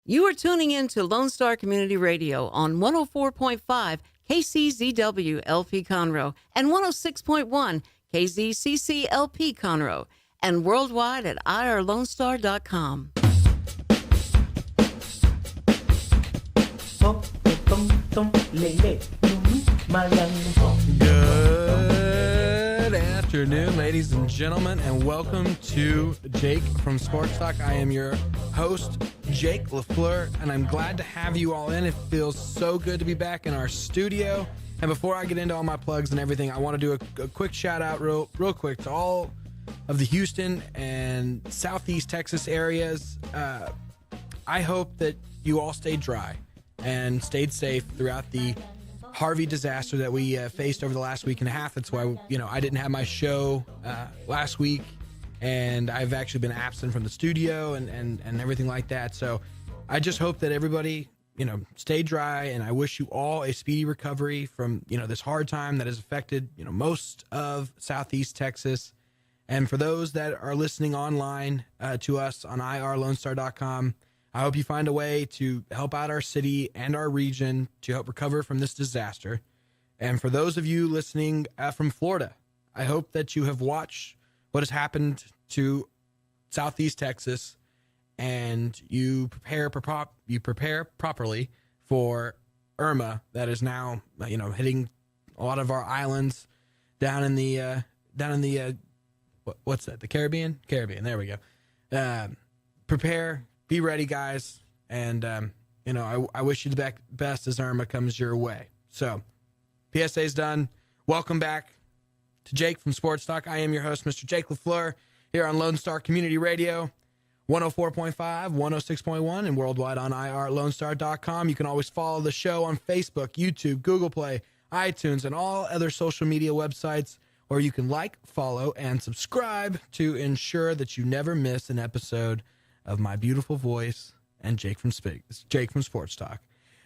You are tuning in to Lone Star Community Radio on 104.5 KCZW LP Conroe and 106.1 KZCC LP Conroe and worldwide at irlonestar.com. Good afternoon, ladies and gentlemen, and welcome to Jake from Sports Talk. I am your host, Jake LaFleur, and I'm glad to have you all in. It feels so good to be back in our studio. And before I get into all my plugs and everything, I want to do a quick shout out real quick to all of the Houston and Southeast Texas areas. I hope that you all stayed dry and stayed safe throughout the Harvey disaster that we faced over the last week and a half. That's why, I didn't have my show last week, and I've actually been absent from the studio and everything like that. So I just hope that everybody, stay dry, and I wish you all a speedy recovery from, this hard time that has affected, most of Southeast Texas. And for those that are listening online to us on irlonestar.com, I hope you find a way to help out our city and our region to help recover from this disaster. And for those of you listening from Florida, I hope that you have watched what has happened to Southeast Texas and you prepare properly for Irma that is now, hitting a lot of our islands down in the what's that? The Caribbean? Caribbean. There we go. Prepare. Be ready, guys, and, I wish you the best as Irma comes your way. So, PSA's done. Welcome back to Jake from Sports Talk. I am your host, Mr. Jake LaFleur, here on Lone Star Community Radio, 104.5, 106.1, and worldwide on irlonestar.com. You can always follow the show on Facebook, YouTube, Google Play, iTunes, and all other social media websites, or you can like, follow, and subscribe to ensure that you never miss an episode of my beautiful voice and Jake from Sports Talk.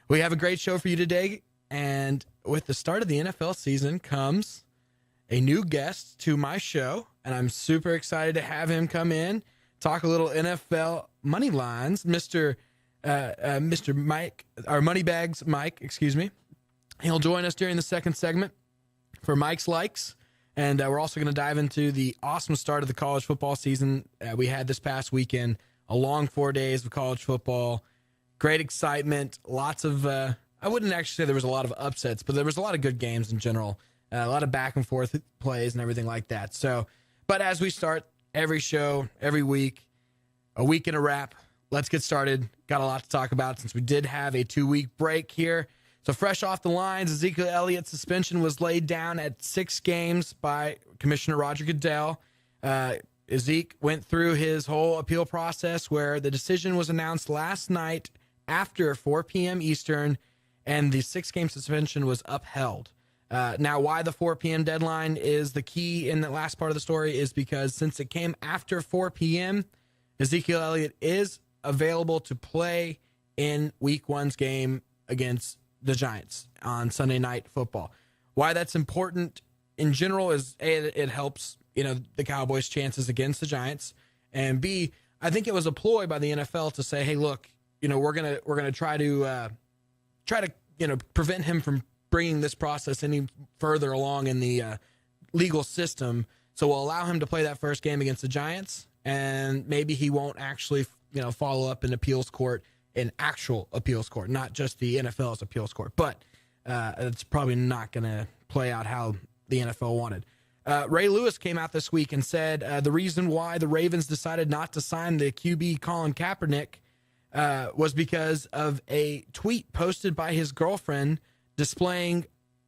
We have a great show for you today, and with the start of the NFL season comes a new guest to my show, and I'm super excited to have him come in, talk a little NFL money lines. Mr. Mike, or Moneybags Mike, excuse me. He'll join us during the second segment for Mike's Likes. And we're also going to dive into the awesome start of the college football season we had this past weekend. A long 4 days of college football, great excitement, lots of, I wouldn't actually say there was a lot of upsets, but there was a lot of good games in general, a lot of back and forth plays and everything like that. So, but as we start every show, every week, a week and a wrap, let's get started. Got a lot to talk about since we did have a 2-week break here. So fresh off the lines, Ezekiel Elliott's suspension was laid down at 6 games by Commissioner Roger Goodell. Zeke went through his whole appeal process where the decision was announced last night after 4 p.m. Eastern, and the 6-game suspension was upheld. Now, why the 4 p.m. deadline is the key in the last part of the story is because since it came after 4 p.m., Ezekiel Elliott is available to play in Week 1's game against the Giants on Sunday Night Football. Why that's important in general is, A, it helps the Cowboys' chances against the Giants, and B, I think it was a ploy by the NFL to say, hey, look, we're gonna try to prevent him from bringing this process any further along in the legal system. So we'll allow him to play that first game against the Giants, and maybe he won't actually follow up in appeals court, in actual appeals court, not just the NFL's appeals court. But it's probably not going to play out how the NFL wanted. Ray Lewis came out this week and said the reason why the Ravens decided not to sign the QB Colin Kaepernick was because of a tweet posted by his girlfriend displaying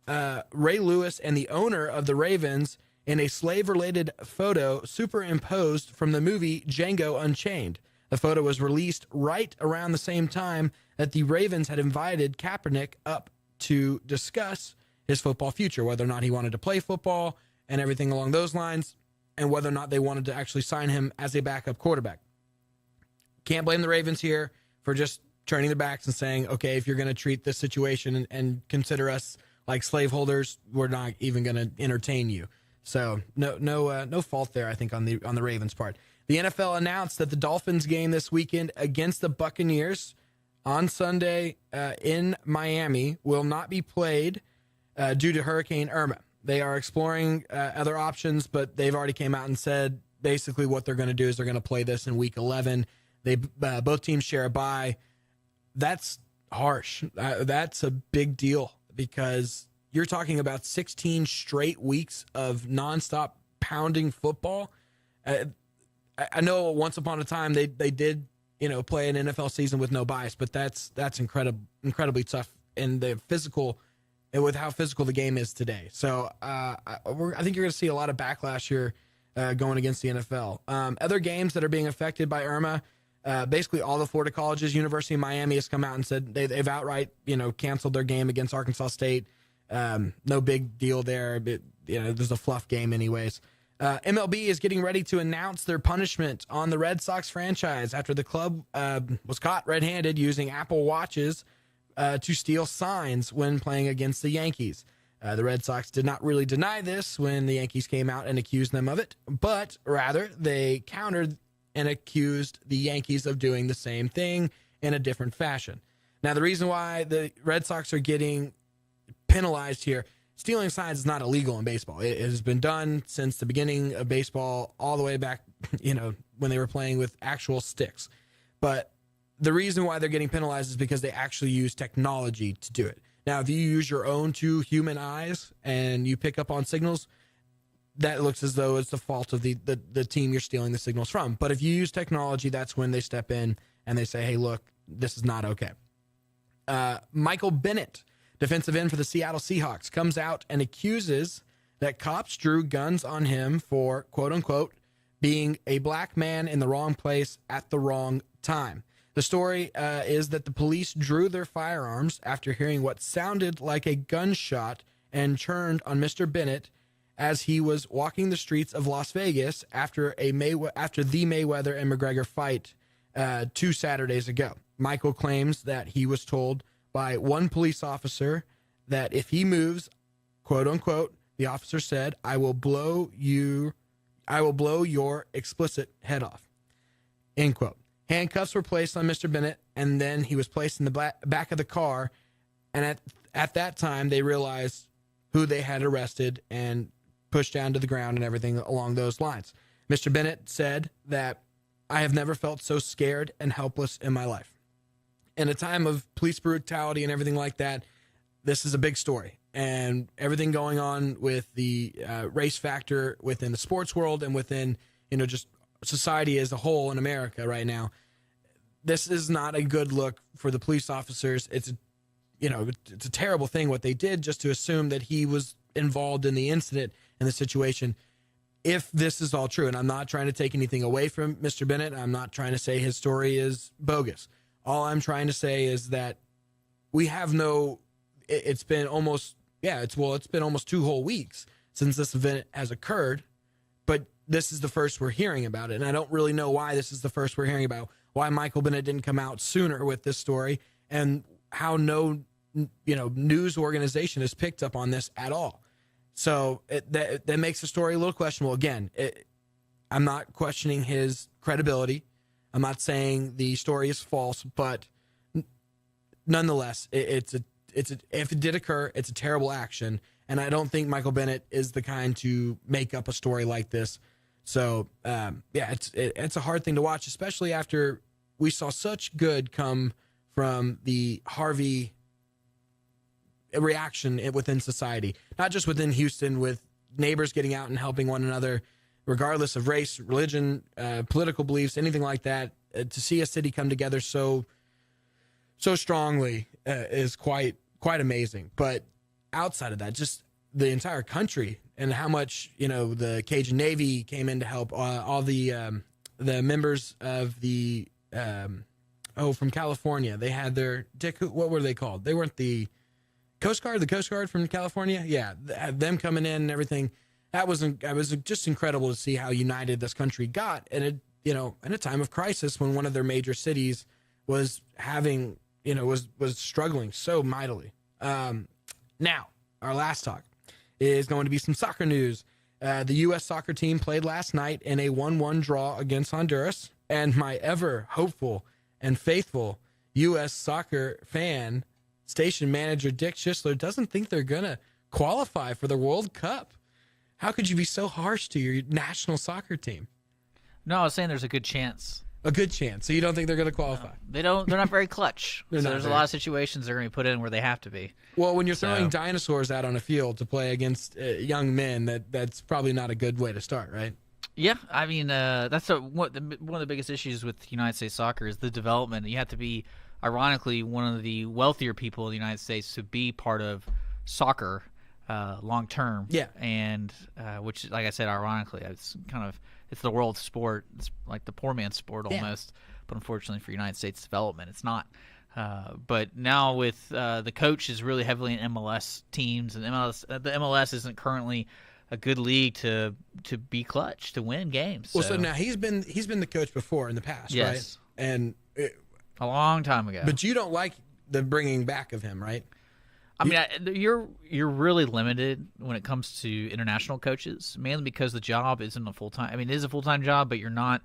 Ray Lewis and the owner of the Ravens in a slave-related photo superimposed from the movie Django Unchained. The photo was released right around the same time that the Ravens had invited Kaepernick up to discuss his football future, whether or not he wanted to play football and everything along those lines, and whether or not they wanted to actually sign him as a backup quarterback. Can't blame the Ravens here for just turning their backs and saying, okay, if you're going to treat this situation and consider us like slaveholders, we're not even going to entertain you. So no fault there, I think, on the Ravens' part. The NFL announced that the Dolphins game this weekend against the Buccaneers on Sunday in Miami will not be played due to Hurricane Irma. They are exploring other options, but they've already came out and said basically what they're going to do is they're going to play this in Week 11. They both teams share a bye. That's harsh. That's a big deal because you're talking about 16 straight weeks of nonstop pounding football. I know once upon a time they did play an NFL season with no bias, but that's incredibly tough in the physical and with how physical the game is today. So I think you're going to see a lot of backlash here going against the NFL. Other games that are being affected by Irma. Basically all the Florida colleges, University of Miami has come out and said they've outright, canceled their game against Arkansas State. No big deal there. But, there's a fluff game anyways. MLB is getting ready to announce their punishment on the Red Sox franchise after the club was caught red-handed using Apple Watches to steal signs when playing against the Yankees. The Red Sox did not really deny this when the Yankees came out and accused them of it, but rather they countered and accused the Yankees of doing the same thing in a different fashion. Now, the reason why the Red Sox are getting penalized here, stealing signs is not illegal in baseball. It has been done since the beginning of baseball, all the way back, when they were playing with actual sticks. But the reason why they're getting penalized is because they actually use technology to do it. Now, if you use your own two human eyes and you pick up on signals, that looks as though it's the fault of the team you're stealing the signals from. But if you use technology, that's when they step in and they say, hey, look, this is not okay. Michael Bennett, defensive end for the Seattle Seahawks, comes out and accuses that cops drew guns on him for, quote unquote, being a black man in the wrong place at the wrong time. The story is that the police drew their firearms after hearing what sounded like a gunshot and turned on Mr. Bennett as he was walking the streets of Las Vegas after the Mayweather and McGregor fight 2 Saturdays ago. Michael claims that he was told by one police officer that if he moves, quote unquote, the officer said, I will blow your explicit head off, end quote. Handcuffs were placed on Mr. Bennett, and then he was placed in the back of the car. And at that time, they realized who they had arrested and pushed down to the ground and everything along those lines. Mr. Bennett said that I have never felt so scared and helpless in my life. In a time of police brutality and everything like that, this is a big story. And everything going on with the race factor within the sports world and within, just society as a whole in America right now, this is not a good look for the police officers. It's a terrible thing what they did just to assume that he was involved in the incident and the situation. If this is all true, and I'm not trying to take anything away from Mr. Bennett, I'm not trying to say his story is bogus. All I'm trying to say is that we have it's been almost 2 whole weeks since this event has occurred, but this is the first we're hearing about it. And I don't really know why this is the first we're hearing about, why Michael Bennett didn't come out sooner with this story, and how no news organization has picked up on this at all. So that makes the story a little questionable. Again, I'm not questioning his credibility. I'm not saying the story is false, but nonetheless, if it did occur, it's a terrible action. And I don't think Michael Bennett is the kind to make up a story like this. So, it's a hard thing to watch, especially after we saw such good come from the Harvey reaction within society, not just within Houston, with neighbors getting out and helping one another, regardless of race, religion, political beliefs, anything like that. To see a city come together so strongly is quite amazing. But outside of that, just the entire country and how much the Cajun Navy came in to help, all the members of the from California. They had their what were they called? They weren't the Coast Guard, from California. Yeah, them coming in and everything. It was just incredible to see how united this country got, and it, in a time of crisis when one of their major cities was having, was struggling so mightily. Now, our last talk is going to be some soccer news. The U.S. soccer team played last night in a 1-1 draw against Honduras, and my ever hopeful and faithful U.S. soccer fan, station manager Dick Schisler, doesn't think they're going to qualify for the World Cup. How could you be so harsh to your national soccer team? No, I was saying there's a good chance. A good chance. So you don't think they're going to qualify? They're not very clutch. They're So not there's very- a lot of situations they're going to be put in where they have to be. Well, when you're throwing So- dinosaurs out on a field to play against young men, that's probably not a good way to start, right? Yeah, I mean, that's one of the biggest issues with United States soccer is the development. You have to be, ironically, one of the wealthier people in the United States to be part of soccer long term. Yeah. And which, like I said, ironically, it's the world sport. It's like the poor man's sport Yeah. almost. But unfortunately for United States development, it's not. But now with the coach is really heavily in MLS teams, and the MLS isn't currently a good league to be clutch, to win games. Well, so now he's been the coach before in the past, Yes. right? And a long time ago. but you don't like the bringing back of him, right? I mean, you're really limited when it comes to international coaches, mainly because the job isn't a full-time. I mean, it is a full-time job, but you're not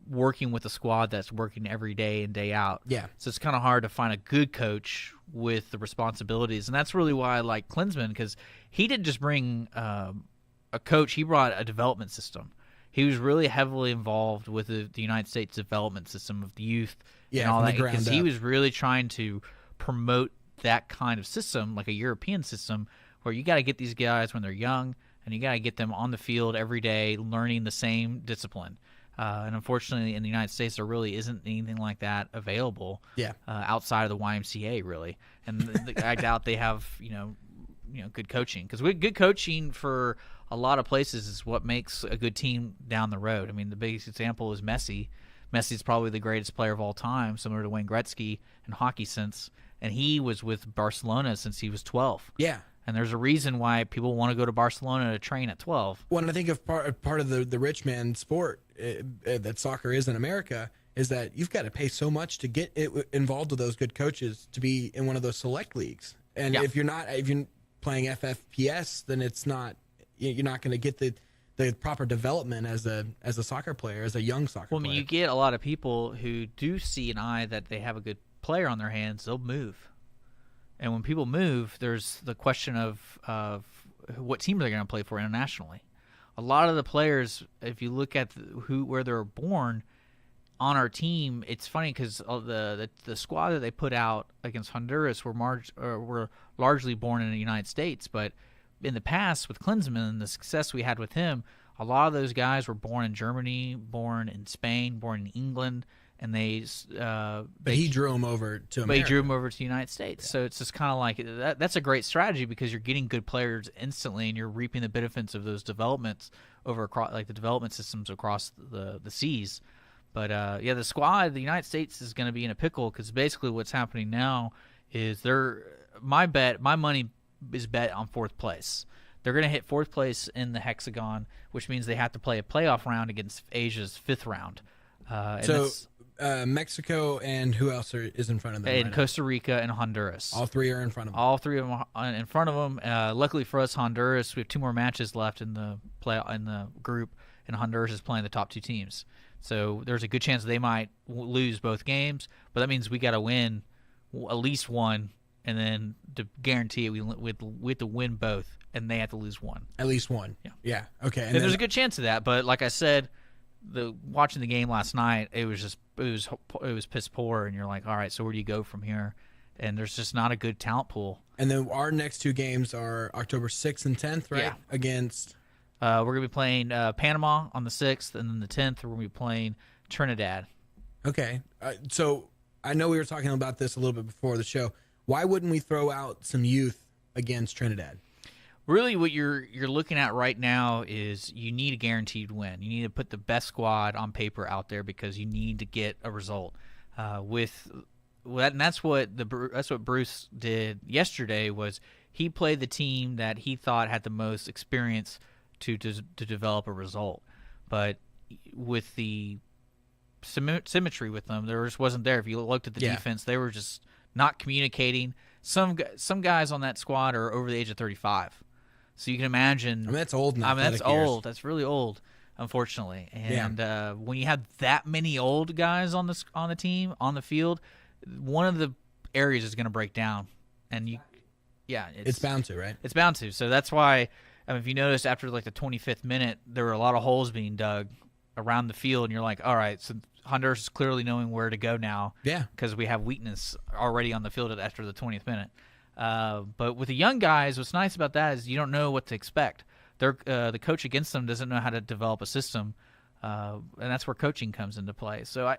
working with a squad that's working every day and day out. Yeah. So it's kind of hard to find a good coach with the responsibilities, and that's really why I like Klinsmann, because he didn't just bring a coach; he brought a development system. He was really heavily involved with the United States development system of the youth Yeah, and all from the that, ground because he up. was really trying to promote that kind of system, like a European system, where you got to get these guys when they're young, and you got to get them on the field every day, learning the same discipline. And unfortunately, in the United States, there really isn't anything like that available. Yeah. Outside of the YMCA, really, and I doubt they have good coaching, because good coaching for a lot of places is what makes a good team down the road. I mean, the biggest example is Messi. Messi's probably the greatest player of all time, similar to Wayne Gretzky in hockey sense, and he was with Barcelona since he was 12. Yeah. And there's a reason why people want to go to Barcelona to train at 12. When I think of part of the rich man sport that soccer is in America, is that you've got to pay so much to get involved with those good coaches to be in one of those select leagues. And Yeah. if you're playing FFPS, then you're not going to get the proper development as a soccer player, as a young soccer Well, I player. mean, you get a lot of people who do see an eye that they have a good player on their hands, they'll move. And when people move, there's the question of what team they're going to play for internationally. A lot of the players, if you look at where they're born on our team, it's funny because the squad that they put out against Honduras were largely born in the United States. But in the past, with Klinsmann and the success we had with him, a lot of those guys were born in Germany, born in Spain, born in England, and but he drew him over to America. But he drew him over to the United States. So it's just kind of like that's a great strategy, because you're getting good players instantly, and you're reaping the benefits of those developments across, like the development systems across the seas. But the squad, the United States is going to be in a pickle, because basically what's happening now is my money is bet on fourth place. They're going to hit fourth place in the hexagon, which means they have to play a playoff round against Asia's fifth round. So Mexico and who else is in front of them? And right now? Costa Rica and Honduras. All three are in front of them. All three of them are in front of them. Luckily for us, Honduras, we have 2 more matches left in the group, and Honduras is playing the top 2 teams. So there's a good chance they might lose both games, but that means we got to win at least one, and then to guarantee it, we have to win both, and they have to lose one. At least one. Yeah. Okay. And there's a good chance of that, but like I said, watching the game last night, it was piss poor, and you're like, all right, so where do you go from here? And there's just not a good talent pool. And then our next 2 games are October 6th and 10th, right? Yeah. Against. We're going to be playing Panama on the 6th, and then the 10th, we're going to be playing Trinidad. Okay. So I know we were talking about this a little bit before the show. Why wouldn't we throw out some youth against Trinidad? Really, what you're looking at right now is you need a guaranteed win. You need to put the best squad on paper out there, because you need to get a result. And that's what Bruce did yesterday. Was he played the team that he thought had the most experience to develop a result, but with the symmetry with them, there just wasn't there. If you looked at the defense, they were just not communicating. Some guys on that squad are over the age of 35. So you can imagine. I mean, that's old now. That's old. That's really old, unfortunately. And when you have that many old guys on the team, on the field, one of the areas is going to break down, and it's bound to, right? It's bound to. So that's why, if you notice after like the 25th minute, there were a lot of holes being dug around the field, and you're like, all right, so Honduras is clearly knowing where to go now. Yeah. Because we have weakness already on the field after the 20th minute. But with the young guys, what's nice about that is you don't know what to expect. The coach against them doesn't know how to develop a system, and that's where coaching comes into play. So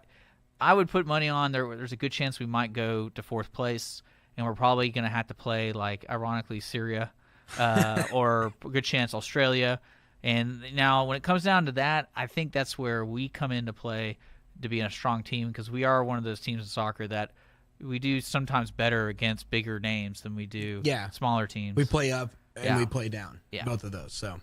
I would put money on there's a good chance we might go to fourth place, and we're probably going to have to play, like, ironically, Syria, or a good chance Australia. And now when it comes down to that, I think that's where we come into play to be a strong team, because we are one of those teams in soccer that we do sometimes better against bigger names than we do smaller teams. We play up and we play down, both of those. So,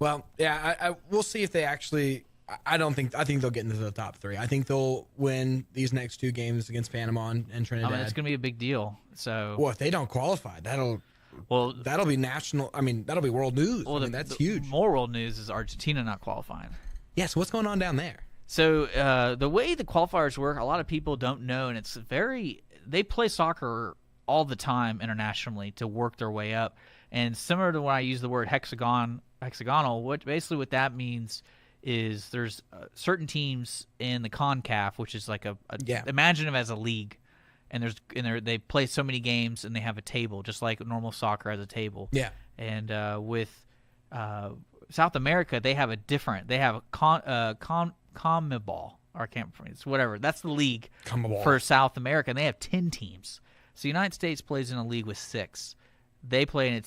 well, I we'll see if they actually – I think they'll get into the top three. I think they'll win these next two games against Panama and Trinidad. It's going to be a big deal. So, well, if they don't qualify, that'll be national. That'll be world news. Well, that's huge. More world news is Argentina not qualifying. Yes. What's going on down there? So the way the qualifiers work, a lot of people don't know, and they play soccer all the time internationally to work their way up. And similar to when I use the word hexagonal, what that means is there's certain teams in the CONCACAF, which is like imagine them as a league, and they play so many games and they have a table, just like normal soccer has a table. Yeah. And with South America, they have CONMEBOL, or I can't pronounce whatever. That's the league for South America, and they have 10 teams. So the United States plays in a league with 6. They play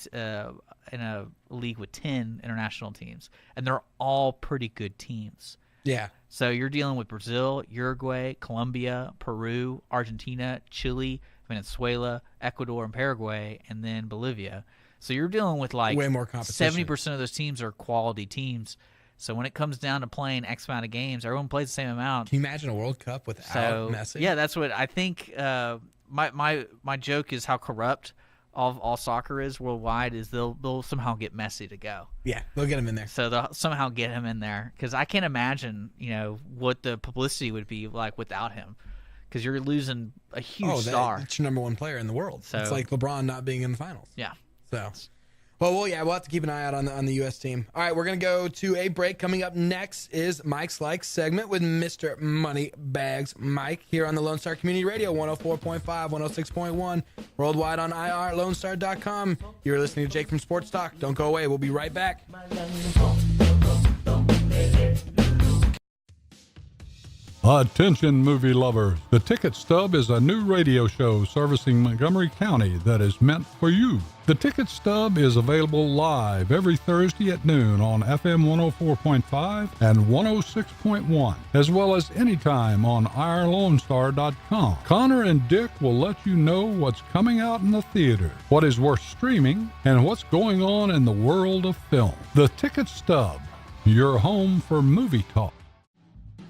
in a league with 10 international teams, and they're all pretty good teams. Yeah. So you're dealing with Brazil, Uruguay, Colombia, Peru, Argentina, Chile, Venezuela, Ecuador, and Paraguay, and then Bolivia. So you're dealing with like way more competition. 70% of those teams are quality teams. So when it comes down to playing X amount of games, everyone plays the same amount. Can you imagine a World Cup without Messi? Yeah, that's what I think. My joke is how corrupt all soccer is worldwide is they'll somehow get Messi to go. Yeah, they'll get him in there. So they'll somehow get him in there, because I can't imagine what the publicity would be like without him, because you're losing a huge star. It's your number one player in the world. So, it's like LeBron not being in the finals. Yeah. So, we'll have to keep an eye out on the U.S. team. All right, we're going to go to a break. Coming up next is Mike's Likes segment with Mr. Moneybags Mike here on the Lone Star Community Radio, 104.5, 106.1, worldwide on irlonestar.com. You're listening to Jake from Sports Talk. Don't go away. We'll be right back. Attention movie lovers, The Ticket Stub is a new radio show servicing Montgomery County that is meant for you. The Ticket Stub is available live every Thursday at noon on FM 104.5 and 106.1, as well as anytime on irlonestar.com. Connor and Dick will let you know what's coming out in the theater, what is worth streaming, and what's going on in the world of film. The Ticket Stub, your home for movie talk.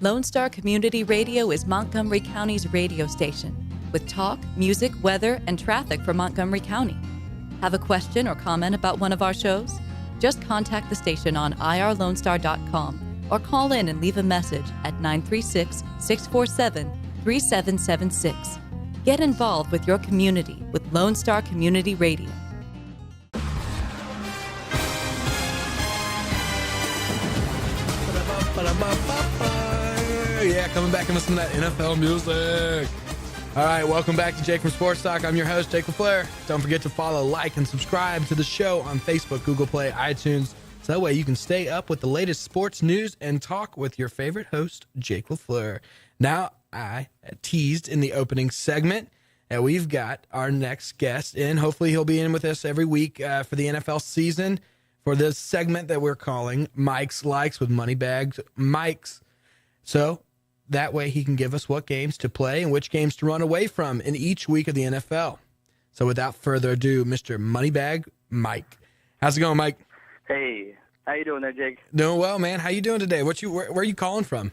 Lone Star Community Radio is Montgomery County's radio station, with talk, music, weather, and traffic for Montgomery County. Have a question or comment about one of our shows? Just contact the station on irlonestar.com or call in and leave a message at 936-647-3776. Get involved with your community with Lone Star Community Radio. Yeah, coming back and listening to that NFL music. All right, welcome back to Jake from Sports Talk. I'm your host, Jake LaFleur. Don't forget to follow, like, and subscribe to the show on Facebook, Google Play, iTunes, so that way you can stay up with the latest sports news and talk with your favorite host, Jake LaFleur. Now, I teased in the opening segment that we've got our next guest in. Hopefully he'll be in with us every week for the NFL season for this segment that we're calling Mike's Likes with Moneybags Mike's. So that way he can give us what games to play and which games to run away from in each week of the NFL. So without further ado, Mr. Moneybag Mike. How's it going, Mike? Hey, how you doing there, Jake? Doing well, man. How you doing today? Where are you calling from?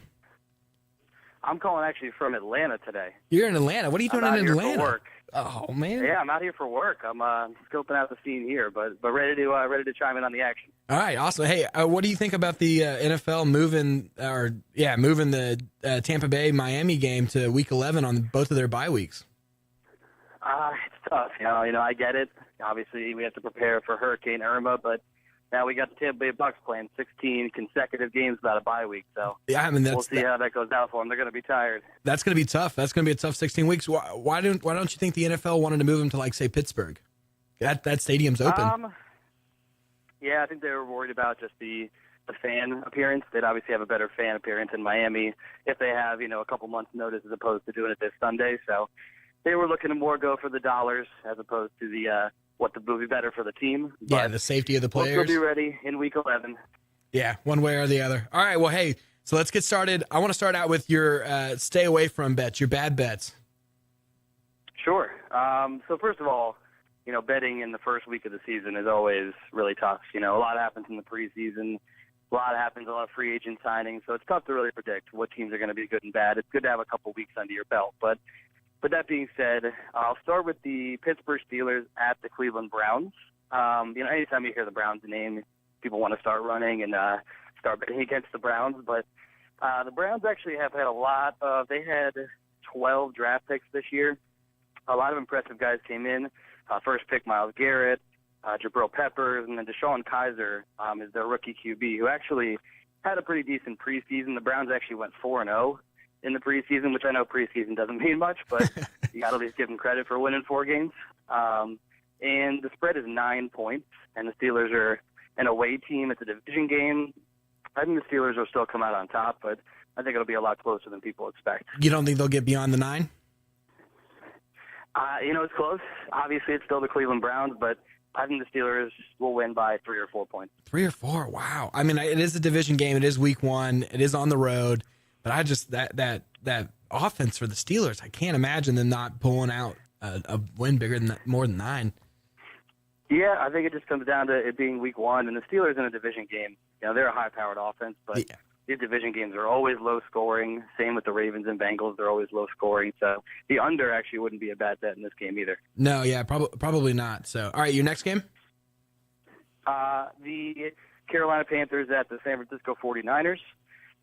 I'm calling actually from Atlanta today. You're in Atlanta. What are you doing in Atlanta? Here for work. Oh, man. Yeah, I'm out here for work. I'm scoping out the scene here, but ready to chime in on the action. All right, awesome. Hey, what do you think about the NFL moving the Tampa Bay Miami game to Week 11 on both of their bye weeks? It's tough. I get it. Obviously, we have to prepare for Hurricane Irma, but now we got the Tampa Bay Bucks playing 16 consecutive games without a bye week. So Yeah, I mean we'll see how that goes out for them. They're going to be tired. that's going to be tough. That's going to be a tough 16 weeks. Why don't you think the NFL wanted to move him to, like, say, Pittsburgh? That stadium's open. Yeah, I think they were worried about just the fan appearance. They'd obviously have a better fan appearance in Miami if they have, a couple months' notice as opposed to doing it this Sunday. So they were looking to more go for the dollars as opposed to the what would be better for the team. Yeah, But the safety of the we'll players. still be ready in Week 11. Yeah, one way or the other. All right, well, hey, so let's get started. I want to start out with your stay away from bets, your bad bets. Sure. So first of all, betting in the first week of the season is always really tough. A lot happens in the preseason. A lot of free agent signings. So it's tough to really predict what teams are going to be good and bad. It's good to have a couple weeks under your belt. But that being said, I'll start with the Pittsburgh Steelers at the Cleveland Browns. Anytime you hear the Browns name, people want to start running and start betting against the Browns. But the Browns actually have had they had 12 draft picks this year. A lot of impressive guys came in. First pick, Myles Garrett, Jabril Peppers, and then Deshaun Kaiser is their rookie QB, who actually had a pretty decent preseason. The Browns actually went 4-0 in the preseason, which I know preseason doesn't mean much, but you got to at least give them credit for winning 4 games. And the spread is 9 points, and the Steelers are an away team. It's a division game. I think the Steelers will still come out on top, but I think it'll be a lot closer than people expect. You don't think they'll get beyond the 9? It's close. Obviously, it's still the Cleveland Browns, but I think the Steelers will win by 3 or 4 points. 3 or 4? Wow. I mean, it is a division game. It is week 1. It is on the road. But I just that offense for the Steelers, I can't imagine them not pulling out a win bigger than more than 9. Yeah, I think it just comes down to it being week 1, and the Steelers in a division game. They're a high-powered offense, but Yeah. these division games are always low-scoring. Same with the Ravens and Bengals; they're always low-scoring. So the under actually wouldn't be a bad bet in this game either. No, yeah, probably not. So, all right, your next game? The Carolina Panthers at the San Francisco 49ers.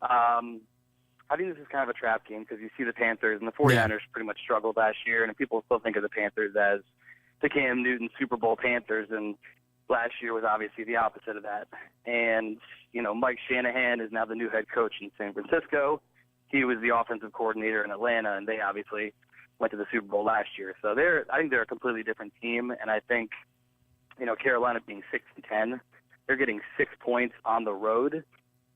I think this is kind of a trap game because you see the Panthers and the 49ers pretty much struggled last year, and people still think of the Panthers as the Cam Newton Super Bowl Panthers, and last year was obviously the opposite of that. And, Mike Shanahan is now the new head coach in San Francisco. He was the offensive coordinator in Atlanta, and they obviously went to the Super Bowl last year. So I think they're a completely different team, and I think, Carolina being 6-10, they're getting 6 points on the road.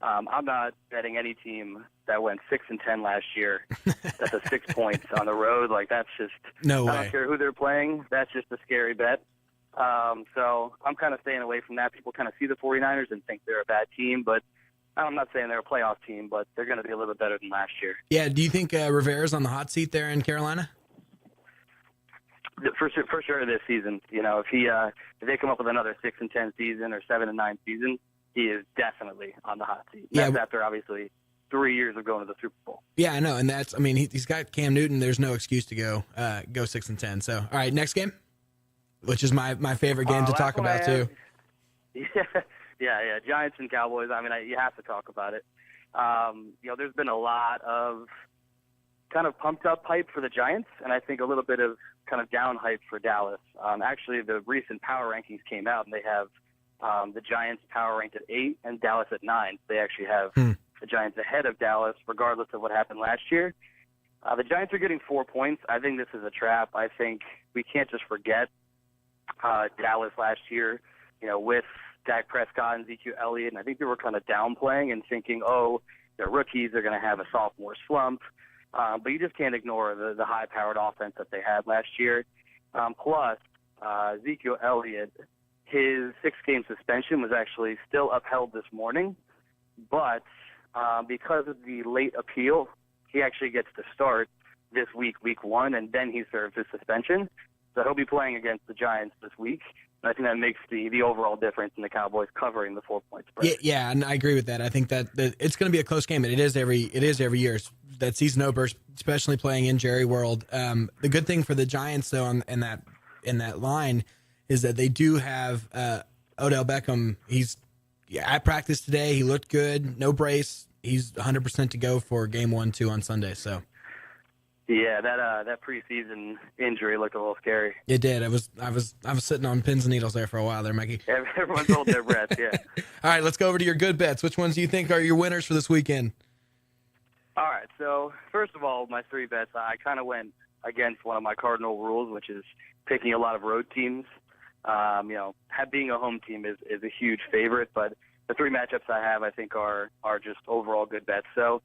I'm not betting any team that went 6-10 last year. That's a 6 points on the road. Like, that's just No I way. don't care who they're playing. That's just a scary bet. So I'm kind of staying away from that. People kind of see the 49ers and think they're a bad team, but I'm not saying they're a playoff team, but they're going to be a little bit better than last year. Yeah, do you think Rivera's on the hot seat there in Carolina? For sure this season. If they come up with another 6-10 season or 7-9 season, he is definitely on the hot seat. Yeah. That's after obviously 3 years of going to the Super Bowl. Yeah, I know, and he's got Cam Newton. There's no excuse to go 6-10. So, all right, next game, which is my favorite game to Last talk one I about have- too. Yeah. Giants and Cowboys. You have to talk about it. There's been a lot of kind of pumped up hype for the Giants, and I think a little bit of kind of down hype for Dallas. Actually, the recent power rankings came out, and they have the Giants power ranked at 8 and Dallas at 9. They actually have the Giants ahead of Dallas, regardless of what happened last year. The Giants are getting 4 points. I think this is a trap. I think we can't just forget Dallas last year, with Dak Prescott and Ezekiel Elliott. And I think they were kind of downplaying and thinking, they're rookies, they're going to have a sophomore slump. But you just can't ignore the high-powered offense that they had last year. Plus, Ezekiel Elliott, his 6-game suspension was actually still upheld this morning. But because of the late appeal, he actually gets to start this week 1, and then he serves his suspension. So he'll be playing against the Giants this week. And I think that makes the overall difference in the Cowboys covering the 4-point spread. Yeah, and I agree with that. I think that it's going to be a close game, and it is every year. That season opener, especially playing in Jerry World. The good thing for the Giants, though, in that line, is that they do have Odell Beckham. He's at practice today. He looked good. No brace. He's 100% to go for game 1-2 on Sunday. So. Yeah, that preseason injury looked a little scary. It did. I was sitting on pins and needles there for a while there, Mikey. Everyone's holding their breath. Yeah. All right, let's go over to your good bets. Which ones do you think are your winners for this weekend? All right. So first of all, my 3 bets, I kind of went against one of my cardinal rules, which is picking a lot of road teams. Being a home team is a huge favorite, but the 3 matchups I have, I think, are just overall good bets. So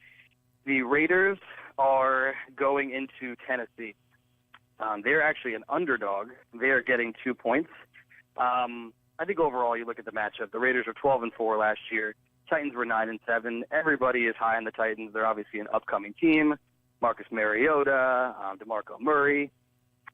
the Raiders are going into Tennessee. They're actually an underdog. They are getting 2 points. I think overall, you look at the matchup. The Raiders were 12-4 last year. Titans were 9-7. Everybody is high on the Titans. They're obviously an upcoming team. Marcus Mariota, DeMarco Murray.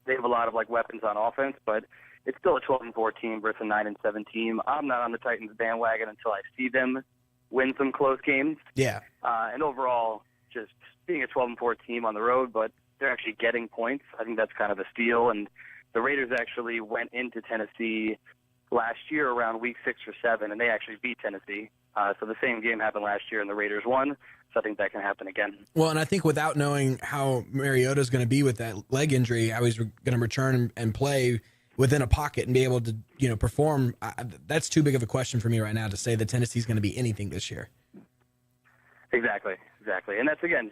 They have a lot of weapons on offense, but it's still a 12-4 team versus a 9-7 team. I'm not on the Titans bandwagon until I see them win some close games. Yeah. And overall, just being a 12-4 team on the road, but they're actually getting points. I think that's kind of a steal. And the Raiders actually went into Tennessee last year around week 6 or 7, and they actually beat Tennessee. So the same game happened last year, and the Raiders won. So I think that can happen again. Well, and I think without knowing how Mariota is going to be with that leg injury, how he's going to return and play within a pocket and be able to, perform, that's too big of a question for me right now to say that Tennessee's going to be anything this year. Exactly. And that's, again,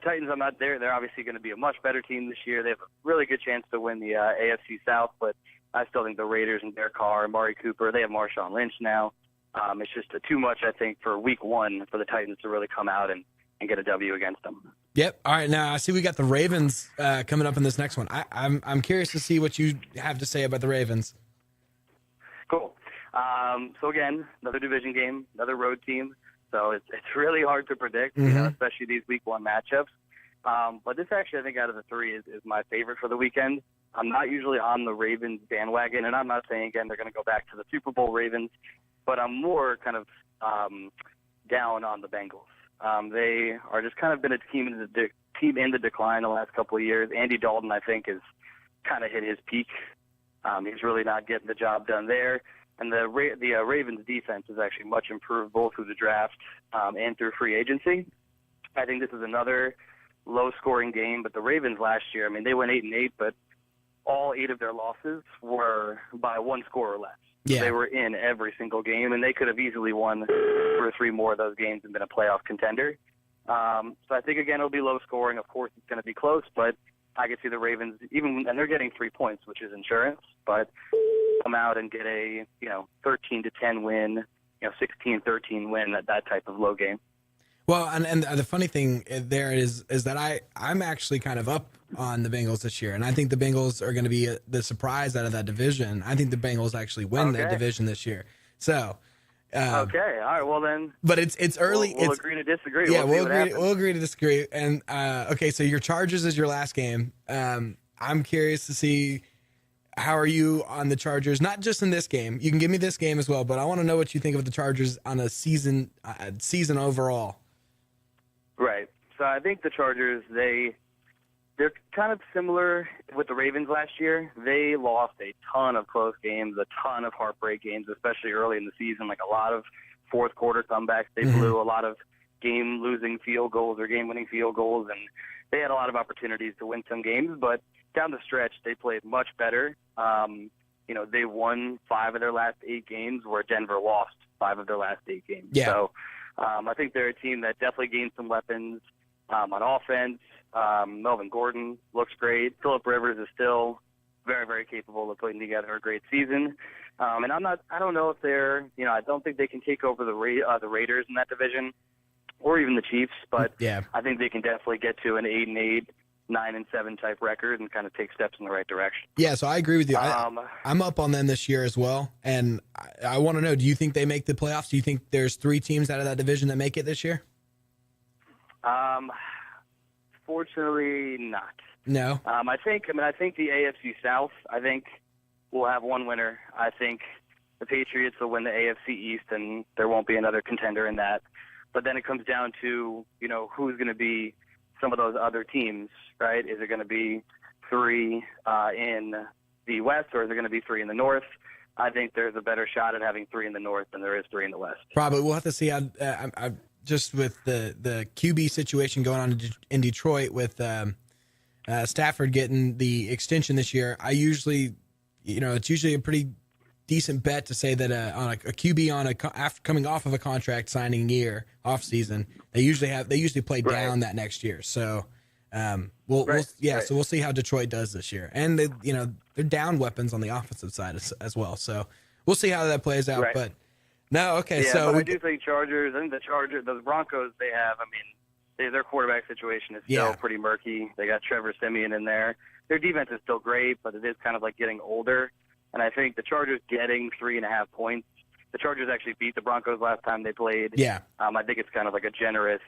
Titans, I'm not there. They're obviously going to be a much better team this year. They have a really good chance to win the AFC South, but I still think the Raiders and Derek Carr and Amari Cooper, they have Marshawn Lynch now. It's just too much, I think, for week 1 for the Titans to really come out and get a W against them. Yep. All right. Now I see we got the Ravens coming up in this next one. I'm curious to see what you have to say about the Ravens. Cool. So again, another division game, another road team. So it's really hard to predict, especially these week 1 matchups. But this actually, I think, out of the 3 is my favorite for the weekend. I'm not usually on the Ravens bandwagon, and I'm not saying, again, they're going to go back to the Super Bowl Ravens, but I'm more kind of down on the Bengals. They are just kind of been a team in the decline the last couple of years. Andy Dalton, I think, has kind of hit his peak. He's really not getting the job done there. And the Ravens' defense is actually much improved both through the draft and through free agency. I think this is another low-scoring game, but the Ravens last year, they went 8-8, but all 8 of their losses were by 1 score or less. Yeah. They were in every single game, and they could have easily won 2 or 3 more of those games and been a playoff contender. So I think, again, it'll be low scoring. Of course, it's going to be close, but I could see the Ravens, and they're getting 3 points, which is insurance, but come out and get a 13-10 win, 16-13 win, that type of low game. Well, and the funny thing there is that I'm actually kind of up on the Bengals this year, and I think the Bengals are going to be the surprise out of that division. I think the Bengals actually win that division this year. So, okay, all right, well then. But it's early. We'll agree to disagree. Yeah, we'll agree to disagree. And okay, so your Chargers is your last game. I'm curious to see how are you on the Chargers, not just in this game. You can give me this game as well, but I want to know what you think of the Chargers on a season overall. Right. So I think the Chargers, they're kind of similar with the Ravens last year. They lost a ton of close games, a ton of heartbreak games, especially early in the season, a lot of fourth quarter comebacks. They blew a lot of game-losing field goals or game-winning field goals, and they had a lot of opportunities to win some games, but down the stretch, they played much better. They won 5 of their last 8 games, where Denver lost 5 of their last 8 games. Yeah. So I think they're a team that definitely gained some weapons on offense. Melvin Gordon looks great. Phillip Rivers is still very, very capable of putting together a great season. And I don't know if I don't think they can take over the Raiders in that division or even the Chiefs, but yeah. I think they can definitely get to an 8-8, 9-7 type record and kind of take steps in the right direction. Yeah, so I agree with you. I'm up on them this year as well, and I want to know, do you think they make the playoffs? Do you think there's 3 teams out of that division that make it this year? Fortunately, not. No. I think the AFC South, will have one winner. I think the Patriots will win the AFC East, and there won't be another contender in that. But then it comes down to, who's going to be some of those other teams, right? Is it going to be 3 in the West, or is it going to be 3 in the North? I think there's a better shot at having 3 in the North than there is 3 in the West. Probably. We'll have to see how just with the QB situation going on in Detroit with Stafford getting the extension this year, I usually, it's usually a pretty decent bet to say that on a QB after coming off of a contract signing year off season, they usually play down that next year. So we'll see how Detroit does this year, and they're down weapons on the offensive side as well. So we'll see how that plays out. Right. But no, okay. Yeah, so but I do think Chargers. I think the Broncos they have. I mean, their quarterback situation is still pretty murky. They got Trevor Siemian in there. Their defense is still great, but it is kind of like getting older. And I think the Chargers getting 3.5 points. The Chargers actually beat the Broncos last time they played. Yeah. I think it's kind of like a generous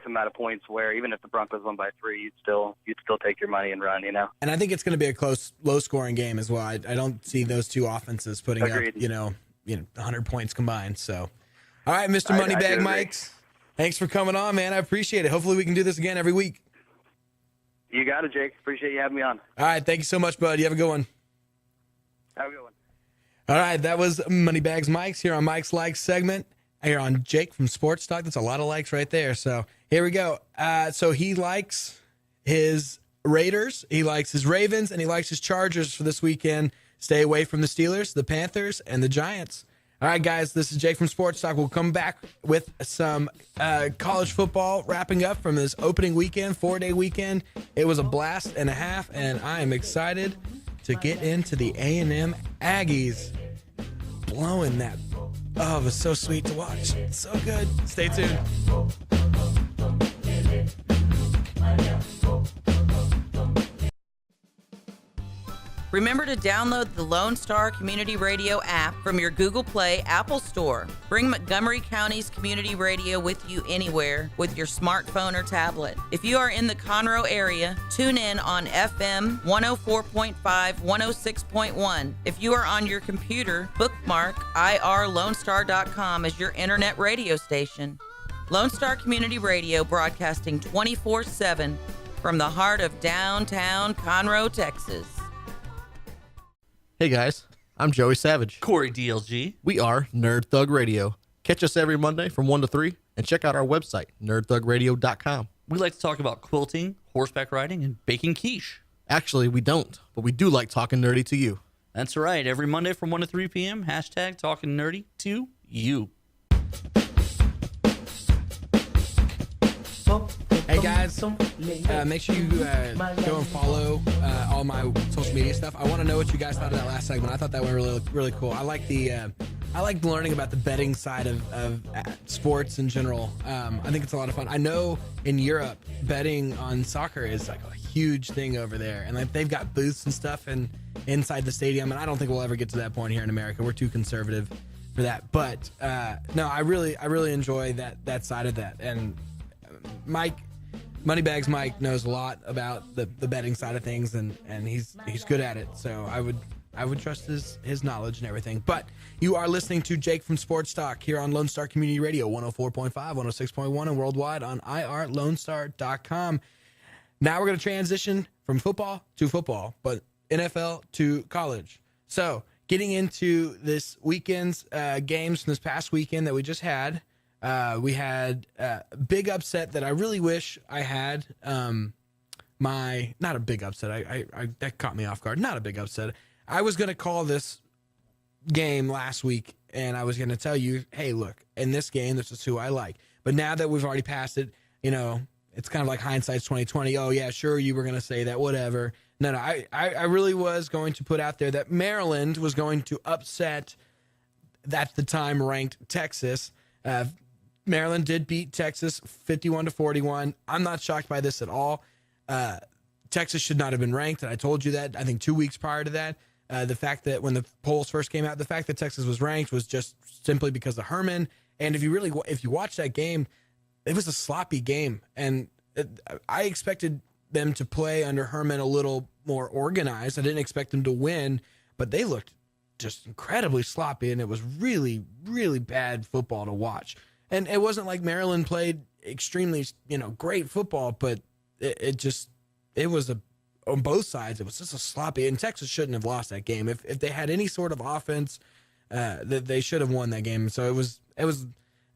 amount of points where even if the Broncos won by 3, you'd still take your money and run. And I think it's going to be a close, low-scoring game as well. I don't see those two offenses putting Agreed. up 100 points combined. So, all right, Mr. Moneybag Mikes, thanks for coming on, man. I appreciate it. Hopefully we can do this again every week. You got it, Jake. Appreciate you having me on. All right, thank you so much, bud. You have a good one. Have a good one. All right, that was Moneybags Mike's here on Mike's Likes segment. Here on Jake from Sports Talk. That's a lot of likes right there. So here we go. So he likes his Raiders, he likes his Ravens, and he likes his Chargers for this weekend. Stay away from the Steelers, the Panthers, and the Giants. All right, guys, this is Jake from Sports Talk. We'll come back with some college football wrapping up from this opening weekend, 4-day weekend. It was a blast and a half, and I am excited to get into the A&M Aggies blowing that. Oh, it was so sweet to watch. So good. Stay tuned. Remember to download the Lone Star Community Radio app from your Google Play Apple Store. Bring Montgomery County's community radio with you anywhere with your smartphone or tablet. If you are in the Conroe area, tune in on FM 104.5, 106.1. If you are on your computer, bookmark irlonestar.com as your internet radio station. Lone Star Community Radio broadcasting 24/7 from the heart of downtown Conroe, Texas. Hey guys, I'm Joey Savage. Corey DLG. We are Nerd Thug Radio. Catch us every Monday from 1 to 3 and check out our website, nerdthugradio.com. We like to talk about quilting, horseback riding, and baking quiche. Actually, we don't, but we do like talking nerdy to you. That's right. Every Monday from 1 to 3 p.m., hashtag talking nerdy to you. Hey guys, make sure you go and follow all my social media stuff. I want to know what you guys thought of that last segment. I thought that went really, really cool. I like learning about the betting side of sports in general. I think it's a lot of fun. I know in Europe, betting on soccer is like a huge thing over there, and like they've got booths and stuff inside the stadium. And I don't think we'll ever get to that point here in America. We're too conservative for that. But no, I really enjoy that side of that. And Moneybags Mike knows a lot about the betting side of things, and he's good at it. So I would trust his knowledge and everything. But you are listening to Jake from Sports Talk here on Lone Star Community Radio, 104.5, 106.1, and worldwide on irlonestar.com. Now we're going to transition from football to football, but NFL to college. So getting into this weekend's games from this past weekend that we just had. We had a big upset that I really wish I had. Not a big upset. I that caught me off guard. Not a big upset. I was going to call this game last week, and I was going to tell you, hey, look, in this game, this is who I like. But now that we've already passed it, it's kind of like hindsight's 2020. Oh yeah, sure, you were going to say that, whatever. No, I really was going to put out there that Maryland was going to upset, at the time ranked, Texas. Maryland did beat Texas 51-41. I'm not shocked by this at all. Texas should not have been ranked, and I told you that, I think, 2 weeks prior to that. The fact that when the polls first came out, the fact that Texas was ranked was just simply because of Herman. And if you watch that game, it was a sloppy game. And I expected them to play under Herman a little more organized. I didn't expect them to win, but they looked just incredibly sloppy, and it was really, really bad football to watch. And it wasn't like Maryland played extremely, great football, but it was on both sides. It was just a sloppy, and Texas shouldn't have lost that game. If they had any sort of offense, they should have won that game. So it was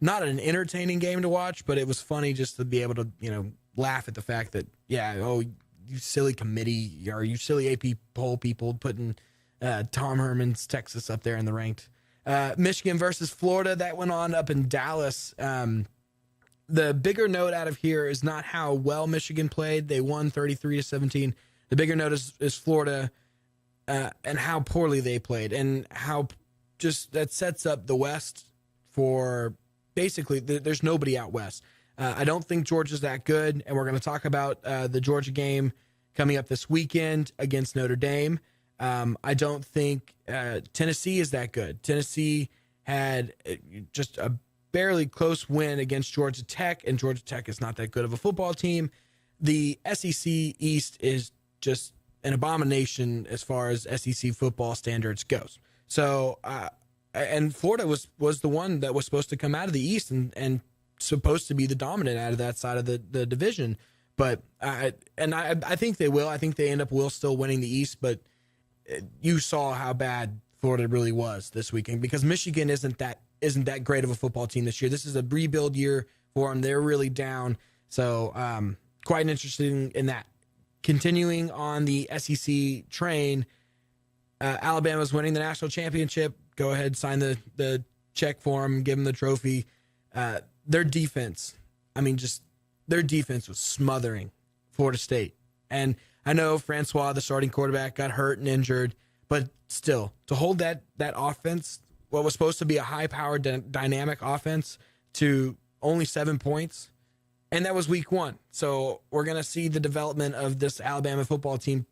not an entertaining game to watch, but it was funny just to be able to, laugh at the fact that, you silly committee or you silly AP poll people putting Tom Herman's Texas up there in the ranked. Michigan versus Florida, that went on up in Dallas. The bigger note out of here is not how well Michigan played. They won 33-17. The bigger note is Florida and how poorly they played, and how just that sets up the West for basically there's nobody out West. I don't think Georgia's that good, and we're going to talk about the Georgia game coming up this weekend against Notre Dame. I don't think Tennessee is that good. Tennessee had just a barely close win against Georgia Tech, and Georgia Tech is not that good of a football team. The SEC East is just an abomination as far as SEC football standards goes. So, and Florida was the one that was supposed to come out of the East and supposed to be the dominant out of that side of the division. But I think they will. I think they will still winning the East, but you saw how bad Florida really was this weekend, because Michigan isn't that great of a football team this year. This is a rebuild year for them. They're really down. So quite interesting in that. Continuing on the SEC train, Alabama's winning the national championship. Go ahead, sign the check for them, give them the trophy. Their defense, their defense was smothering Florida State. And I know Francois, the starting quarterback, got hurt and injured, but still, to hold that offense, what was supposed to be a high-powered, dynamic offense, to only 7 points, and that was week one. So we're going to see the development of this Alabama football team,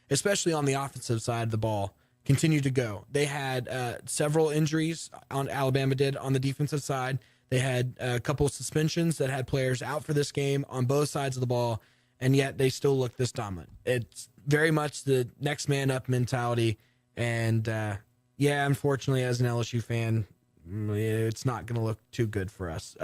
especially on the offensive side of the ball, continue to go. They had several injuries, Alabama did, on the defensive side. They had a couple of suspensions that had players out for this game on both sides of the ball, and yet they still look this dominant. It's very much the next man up mentality. And unfortunately, as an LSU fan, it's not going to look too good for us.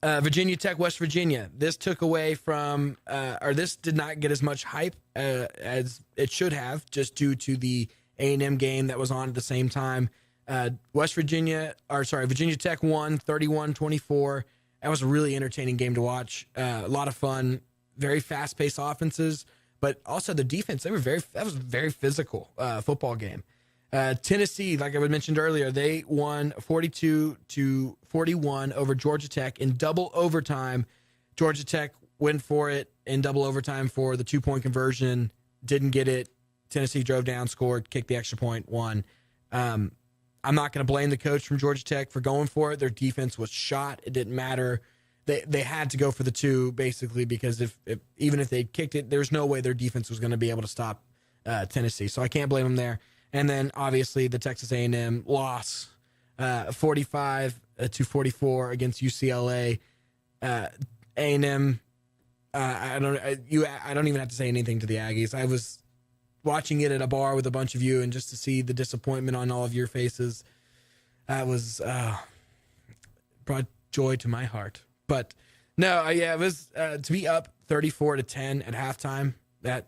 Virginia Tech, West Virginia. This took away from, this did not get as much hype as it should have, just due to the A&M game that was on at the same time. Virginia Tech won 31-24. That was a really entertaining game to watch. A lot of fun, very fast-paced offenses, but also the defense. That was a very physical football game. Tennessee, like I mentioned earlier, they won 42-41 over Georgia Tech in double overtime. Georgia Tech went for it in double overtime for the 2-point conversion, didn't get it. Tennessee drove down, scored, kicked the extra point, won. I'm not going to blame the coach from Georgia Tech for going for it. Their defense was shot. It didn't matter. They had to go for the 2, basically, because even if they kicked it, there's no way their defense was going to be able to stop Tennessee. So I can't blame them there. And then obviously the Texas A&M loss, 45-44 against UCLA. A&M, I don't even have to say anything to the Aggies. I was watching it at a bar with a bunch of you, and just to see the disappointment on all of your faces, that was brought joy to my heart. But no, it was to be up 34-10 at halftime,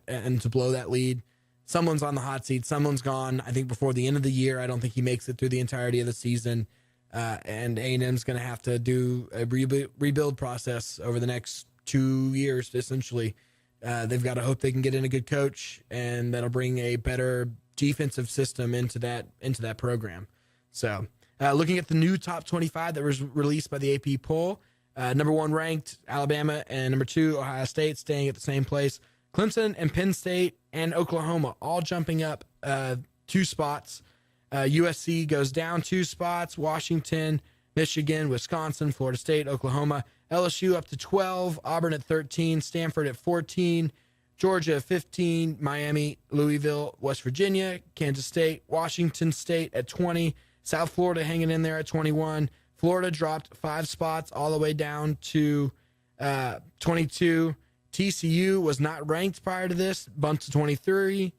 and to blow that lead. Someone's on the hot seat. Someone's gone. I think before the end of the year. I don't think he makes it through the entirety of the season. And A&M's going to have to do a rebuild process over the next 2 years, essentially. They've got to hope they can get in a good coach, and that'll bring a better defensive system into that program. So, looking at the new top 25 that was released by the AP poll, number 1 ranked Alabama, and number 2 Ohio State staying at the same place. Clemson and Penn State and Oklahoma all jumping up 2 spots. USC goes down 2 spots. Washington, Michigan, Wisconsin, Florida State, Oklahoma. LSU up to 12, Auburn at 13, Stanford at 14, Georgia at 15, Miami, Louisville, West Virginia, Kansas State, Washington State at 20, South Florida hanging in there at 21. Florida dropped 5 spots all the way down to 22. TCU was not ranked prior to this, bumped to 23.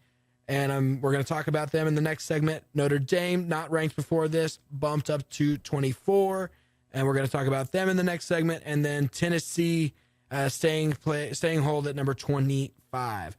And we're going to talk about them in the next segment. Notre Dame, not ranked before this, bumped up to 24. And we're going to talk about them in the next segment. And then Tennessee staying hold at number 25.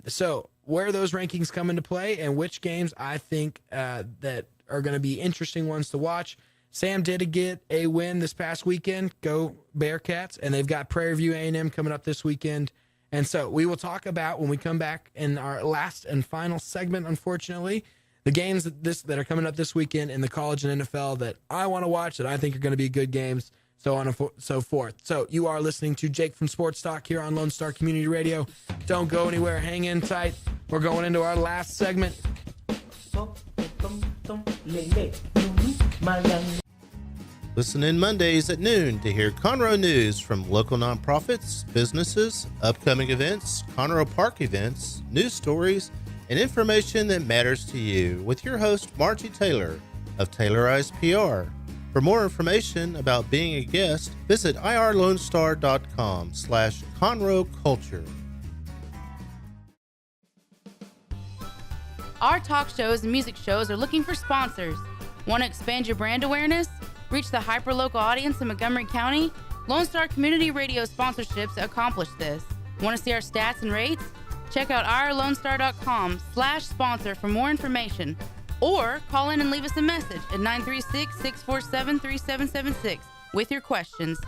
So where those rankings come into play and which games I think that are going to be interesting ones to watch. Sam did get a win this past weekend. Go Bearcats. And they've got Prairie View A&M coming up this weekend. And so we will talk about, when we come back in our last and final segment, unfortunately, the games that are coming up this weekend in the college and NFL that I want to watch, that I think are going to be good games, so on and so forth. So you are listening to Jake from Sports Talk here on Lone Star Community Radio. Don't go anywhere. Hang in tight. We're going into our last segment. Listen in Mondays at noon to hear Conroe news from local nonprofits, businesses, upcoming events, Conroe Park events, news stories, and information that matters to you with your host, Margie Taylor of Taylorized PR. For more information about being a guest, visit irlonestar.com/Conroe Culture. Our talk shows and music shows are looking for sponsors. Want to expand your brand awareness? Reach the hyperlocal audience in Montgomery County? Lone Star Community Radio sponsorships accomplish this. Want to see our stats and rates? Check out irlonestar.com/sponsor for more information. Or call in and leave us a message at 936-647-3776 with your questions.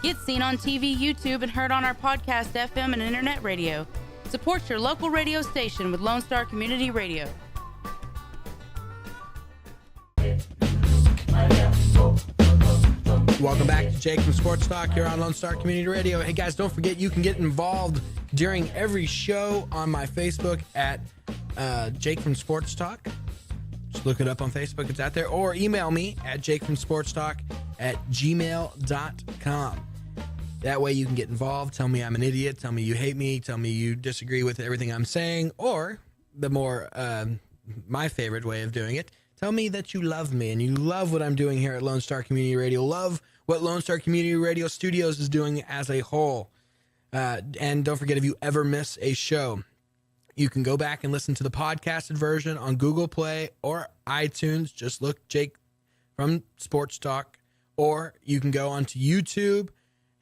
Get seen on TV, YouTube, and heard on our podcast, FM, and internet radio. Support your local radio station with Lone Star Community Radio. Welcome back to Jake from Sports Talk here on Lone Star Community Radio. Hey guys, don't forget you can get involved during every show on my Facebook at Jake from Sports Talk. Just look it up on Facebook, it's out there. Or email me at jakefromsportstalk@gmail.com. That way you can get involved. Tell me I'm an idiot. Tell me you hate me. Tell me you disagree with everything I'm saying. Or the more, my favorite way of doing it, tell me that you love me and you love what I'm doing here at Lone Star Community Radio. Love what Lone Star Community Radio Studios is doing as a whole. And don't forget, if you ever miss a show, you can go back and listen to the podcasted version on Google Play or iTunes. Just look Jake from Sports Talk. Or you can go onto YouTube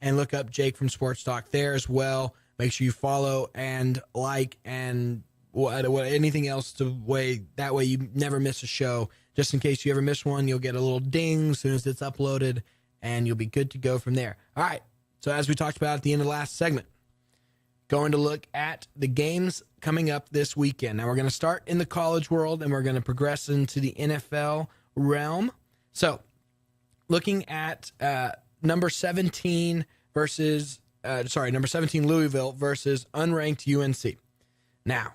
and look up Jake from Sports Talk there as well. Make sure you follow and like and what anything else that way you never miss a show. Just in case you ever miss one, you'll get a little ding as soon as it's uploaded, and you'll be good to go from there. All right, so as we talked about at the end of the last segment, going to look at the games coming up this weekend. Now we're going to start in the college world, and we're going to progress into the NFL realm. So looking at number 17 Louisville versus unranked UNC. Now,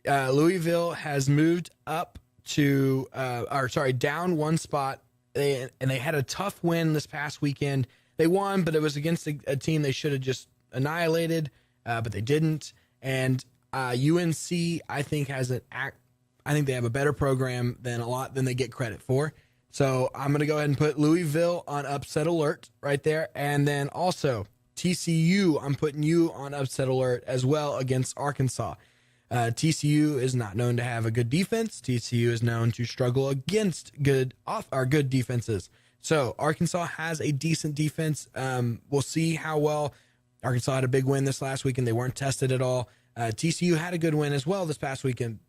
Louisville has moved up to, down one spot. They had a tough win this past weekend. They won, but it was against a team they should have just annihilated, but they didn't. And UNC, I think, they have a better program than they get credit for. So I'm going to go ahead and put Louisville on upset alert right there. And then also TCU, I'm putting you on upset alert as well against Arkansas. TCU is not known to have a good defense. TCU is known to struggle against good defenses. So Arkansas has a decent defense. We'll see how well. Arkansas had a big win this last weekend. They weren't tested at all. TCU had a good win as well this past weekend,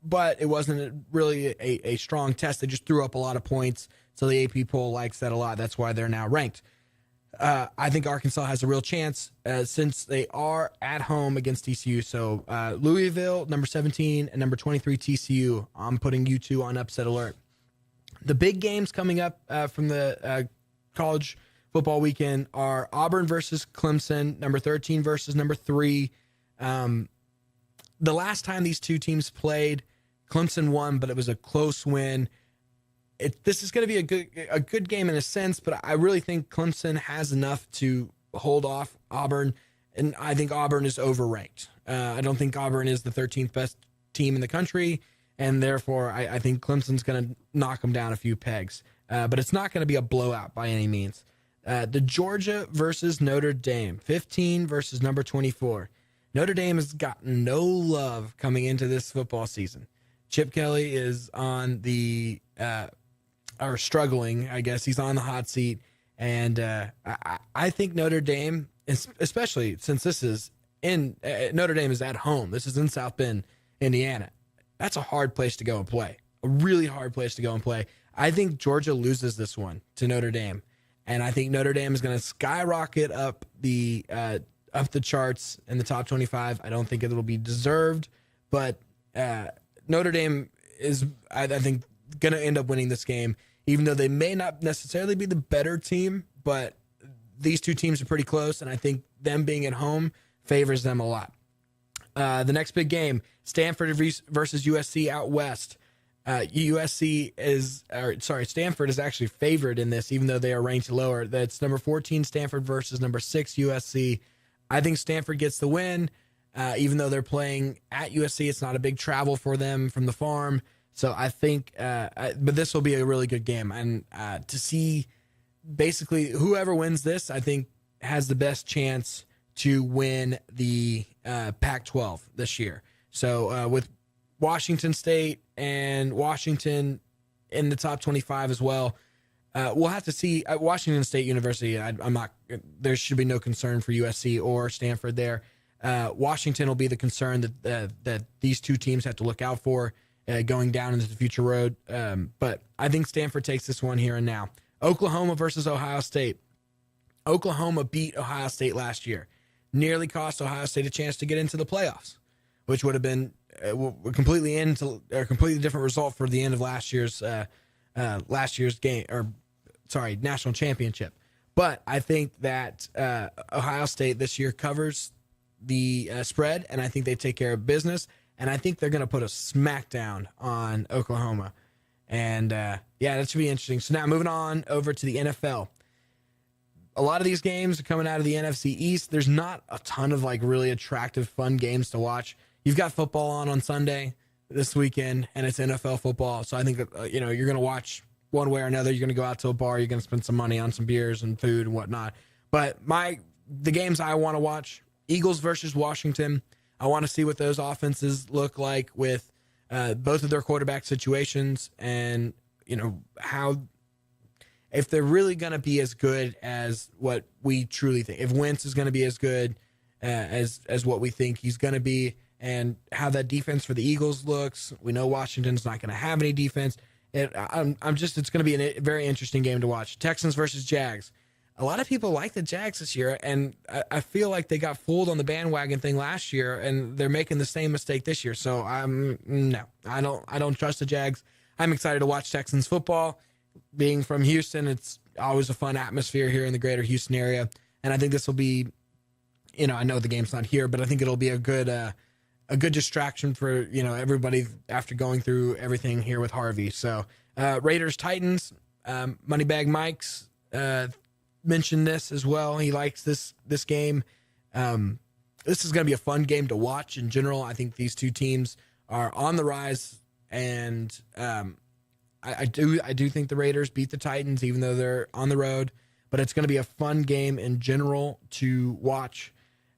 but it wasn't really a strong test. They just threw up a lot of points. So the AP poll likes that a lot. That's why they're now ranked. I think Arkansas has a real chance since they are at home against TCU. So Louisville, number 17, and number 23, TCU. I'm putting you two on upset alert. The big games coming up from the college football weekend are Auburn versus Clemson, number 13 versus number 3. The last time these two teams played, Clemson won, but it was a close win. This is going to be a good game in a sense, but I really think Clemson has enough to hold off Auburn, and I think Auburn is overranked. I don't think Auburn is the 13th best team in the country, and therefore I think Clemson's going to knock them down a few pegs. But it's not going to be a blowout by any means. The Georgia versus Notre Dame, 15 versus number 24. Notre Dame has gotten no love coming into this football season. Chip Kelly is on struggling, I guess. He's on the hot seat. And I think Notre Dame, especially since this is Notre Dame is at home. This is in South Bend, Indiana. That's a hard place to go and play. A really hard place to go and play. I think Georgia loses this one to Notre Dame. And I think Notre Dame is going to skyrocket up the up the charts in the top 25. I don't think it'll be deserved, but Notre Dame is, I think, going to end up winning this game, even though they may not necessarily be the better team, but these two teams are pretty close, and I think them being at home favors them a lot. The next big game, Stanford versus USC out west. Stanford is actually favored in this, even though they are ranked lower. That's number 14 Stanford versus number 6 USC. I think Stanford gets the win, even though they're playing at USC. It's not a big travel for them from the farm. So I think, but this will be a really good game. And to see basically whoever wins this, I think has the best chance to win the Pac-12 this year. So with Washington State and Washington in the top 25 as well, we'll have to see. At Washington State University, there should be no concern for USC or Stanford there. Washington will be the concern that these two teams have to look out for going down into the future road. But I think Stanford takes this one here and now. Oklahoma versus Ohio State. Oklahoma beat Ohio State last year. Nearly cost Ohio State a chance to get into the playoffs, which would have been a completely different result for the end of last year's game, national championship. But I think that Ohio State this year covers the spread, and I think they take care of business, and I think they're going to put a smackdown on Oklahoma. And that should be interesting. So now moving on over to the NFL. A lot of these games are coming out of the NFC East. There's not a ton of really attractive, fun games to watch. You've got football on Sunday this weekend, and it's NFL football. So I think you're going to watch one way or another. You're going to go out to a bar. You're going to spend some money on some beers and food and whatnot. But the games I want to watch: Eagles versus Washington. I want to see what those offenses look like with both of their quarterback situations, and how, if they're really going to be as good as what we truly think, if Wentz is going to be as good as what we think he's going to be, and how that defense for the Eagles looks. We know Washington's not going to have any defense. It's going to be a very interesting game to watch. Texans versus Jags. A lot of people like the Jags this year, and I feel like they got fooled on the bandwagon thing last year, and they're making the same mistake this year. So I don't trust the Jags. I'm excited to watch Texans football. Being from Houston, it's always a fun atmosphere here in the greater Houston area, and I think this will be, I know the game's not here, but I think it'll be a good distraction for everybody after going through everything here with Harvey. So Raiders Titans, Moneybag Mike's mentioned this as well. He likes this game. This is going to be a fun game to watch in general. I think these two teams are on the rise, and I do think the Raiders beat the Titans, even though they're on the road. But it's going to be a fun game in general to watch.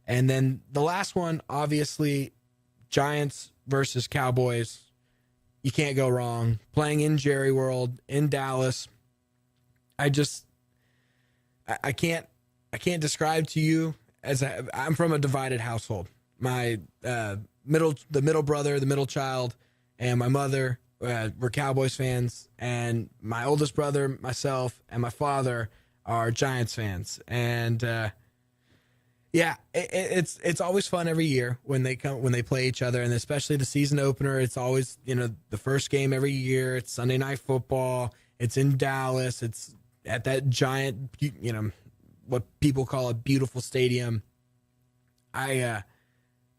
And then the last one, obviously, Giants versus Cowboys. You can't go wrong. Playing in Jerry World in Dallas. I can't describe to you, I'm from a divided household. My middle brother, the middle child, and my mother were Cowboys fans, and my oldest brother, myself, and my father are Giants fans. And it's always fun every year when they play each other, and especially the season opener. It's always the first game every year. It's Sunday Night Football. It's in Dallas. It's at that giant, what people call a beautiful stadium. I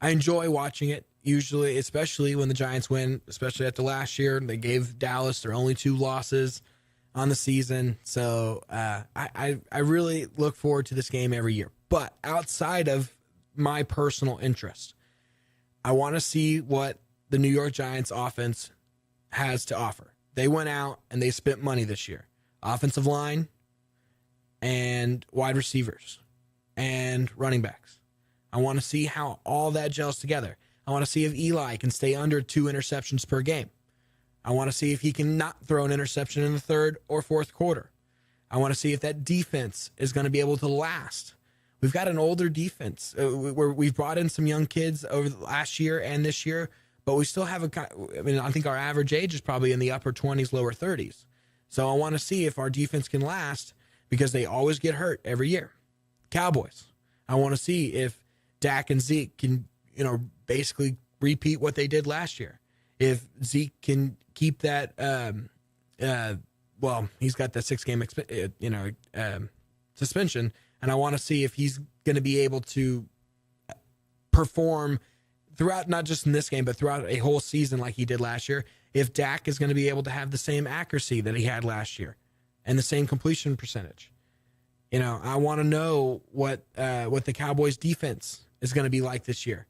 enjoy watching it usually, especially when the Giants win, especially after last year. They gave Dallas their only 2 losses on the season. So I really look forward to this game every year. But outside of my personal interest, I want to see what the New York Giants offense has to offer. They went out and they spent money this year. Offensive line and wide receivers and running backs. I want to see how all that gels together. I want to see if Eli can stay under 2 interceptions per game. I want to see if he can not throw an interception in the third or fourth quarter. I want to see if that defense is going to be able to last. We've got an older defense. We've brought in some young kids over the last year and this year, but we still have I think our average age is probably in the upper 20s, lower 30s. So I want to see if our defense can last, because they always get hurt every year. Cowboys, I want to see if Dak and Zeke can, basically repeat what they did last year. If Zeke can keep that, he's got the 6-game, suspension, and I want to see if he's going to be able to perform throughout, not just in this game, but throughout a whole season like he did last year. If Dak is going to be able to have the same accuracy that he had last year and the same completion percentage. I want to know what the Cowboys defense is going to be like this year.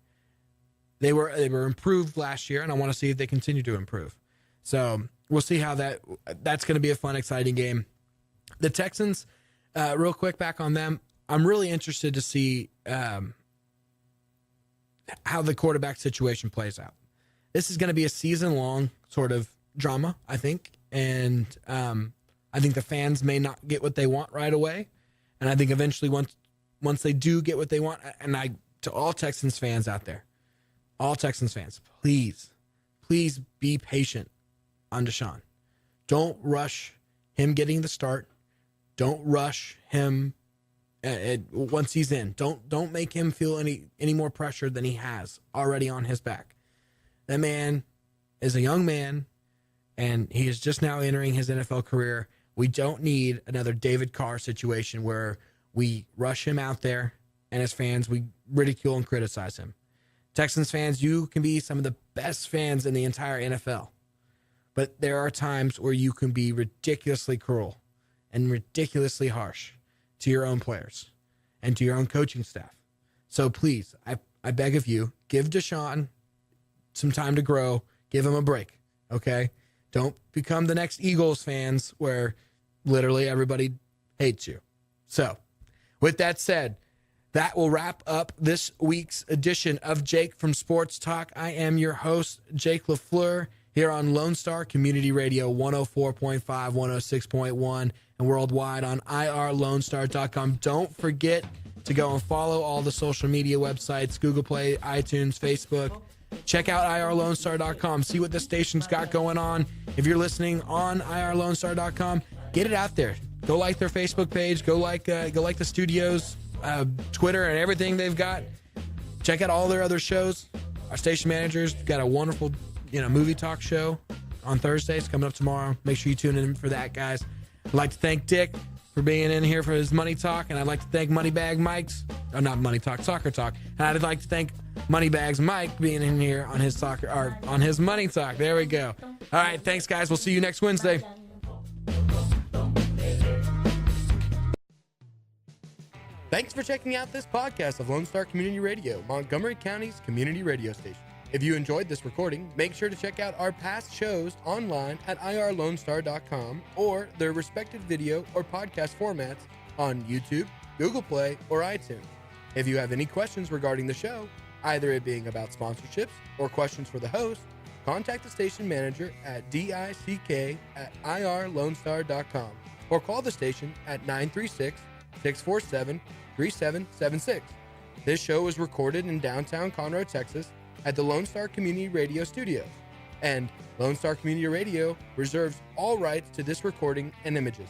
They were improved last year, and I want to see if they continue to improve. So we'll see how that's going to be a fun, exciting game. The Texans, real quick back on them, I'm really interested to see how the quarterback situation plays out. This is going to be a season-long sort of drama, I think, and I think the fans may not get what they want right away, and I think eventually once they do get what they want, and to all Texans fans out there, all Texans fans, please be patient on Deshaun. Don't rush him getting the start. Don't rush him once he's in. Don't make him feel any more pressure than he has already on his back. That man is a young man, and he is just now entering his NFL career. We don't need another David Carr situation where we rush him out there, and as fans, we ridicule and criticize him. Texans fans, you can be some of the best fans in the entire NFL, but there are times where you can be ridiculously cruel and ridiculously harsh to your own players and to your own coaching staff. So please, I beg of you, give Deshaun some time to grow. Give him a break, okay? Don't become the next Eagles fans where literally everybody hates you. So, with that said, that will wrap up this week's edition of Jake from Sports Talk. I am your host, Jake LaFleur, here on Lone Star Community Radio 104.5, 106.1, and worldwide on irlonestar.com. Don't forget to go and follow all the social media websites, Google Play, iTunes, Facebook. Check out irlonestar.com. See what the station's got going on. If you're listening on irlonestar.com, get it out there. Go like their Facebook page. Go like the studio's Twitter and everything they've got. Check out all their other shows. Our station manager's got a wonderful, movie talk show on Thursdays coming up tomorrow. Make sure you tune in for that, guys. I'd like to thank Dick for being in here for his Money Talk, and I'd like to thank Moneybag Mike's, or not Money Talk, Soccer Talk, and I'd like to thank Moneybags Mike being in here on his on his Money Talk. There we go. All right, thanks, guys. We'll see you next Wednesday. Thanks for checking out this podcast of Lone Star Community Radio, Montgomery County's community radio station. If you enjoyed this recording, make sure to check out our past shows online at irlonestar.com or their respective video or podcast formats on YouTube, Google Play, or iTunes. If you have any questions regarding the show, either it being about sponsorships or questions for the host, contact the station manager at dick@irlonestar.com or call the station at 936-647-3776. This show was recorded in downtown Conroe, Texas at the Lone Star Community Radio Studios, and Lone Star Community Radio reserves all rights to this recording and images.